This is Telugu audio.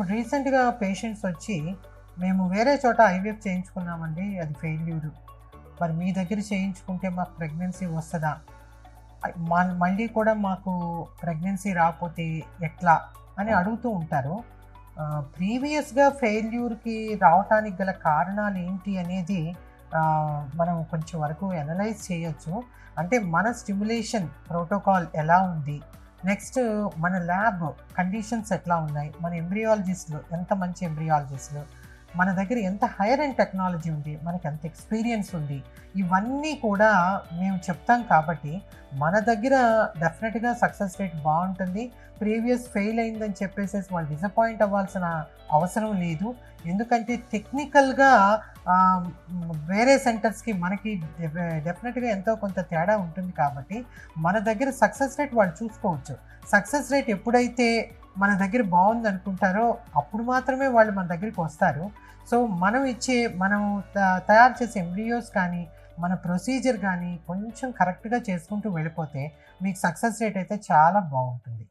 ఇప్పుడు రీసెంట్‌గా పేషెంట్స్ వచ్చి, "మేము వేరే చోట ఐవీఎఫ్ చేయించుకున్నామండి. అది ఫెయిల్యూరు. మరి మీ దగ్గర చేయించుకుంటే మాకు ప్రెగ్నెన్సీ వస్తదా? మళ్ళీ కూడా మాకు ప్రెగ్నెన్సీ రాకపోతే ఎట్లా?" అని అడుగుతూ ఉంటారు. ప్రీవియస్‌గా ఫెయిల్యూర్‌కి రావటానికి గల కారణాలు ఏంటి అనేది మనం కొంచెం వరకు అనలైజ్ చేయొచ్చు. అంటే మన స్టిమ్యులేషన్ ప్రోటోకాల్ ఎలా ఉంది? నెక్స్ట్ మన ల్యాబ్ కండిషన్స్ ఎట్లా ఉన్నాయి? మన ఎంబ్రియాలజిస్ట్‌లు ఎంత మంచి ఎంబ్రియాలజిస్ట్‌లు? మన దగ్గర ఎంత హైయర్ ఎండ్ టెక్నాలజీ ఉంది? మనకి ఎంత ఎక్స్‌పీరియన్స్ ఉంది? ఇవన్నీ కూడా మేము చెప్తాం కాబట్టి, మన దగ్గర డెఫినిట్‌గా సక్సెస్ రేట్ బావుంటుంది. ప్రీవియస్ ఫెయిల్ అయిందని చెప్పేసేసి వాళ్ళు డిసప్పాయింట్ అవ్వాల్సిన అవసరం లేదు. ఎందుకంటే టెక్నికల్‌గా వేరే సెంటర్స్‌కి మనకి డెఫినిట్‌గా ఎంతో కొంత తేడా ఉంటుంది కాబట్టి, మన దగ్గర సక్సెస్ రేట్ వాళ్ళు చూసుకోవచ్చు. సక్సెస్ రేట్ ఎప్పుడైతే మన దగ్గర బావుందనుకుంటారో, అప్పుడు మాత్రమే వాళ్ళు మన దగ్గరికి వస్తారు. సో, మనం తయారు చేసే ఎంబ్రియోస్ కానీ, మన ప్రొసీజర్ గానీ కొంచెం కరెక్ట్‌గా చేసుకుంటూ వెళ్ళిపోతే, మీకు సక్సెస్ రేట్ అయితే చాలా బావుంటుంది.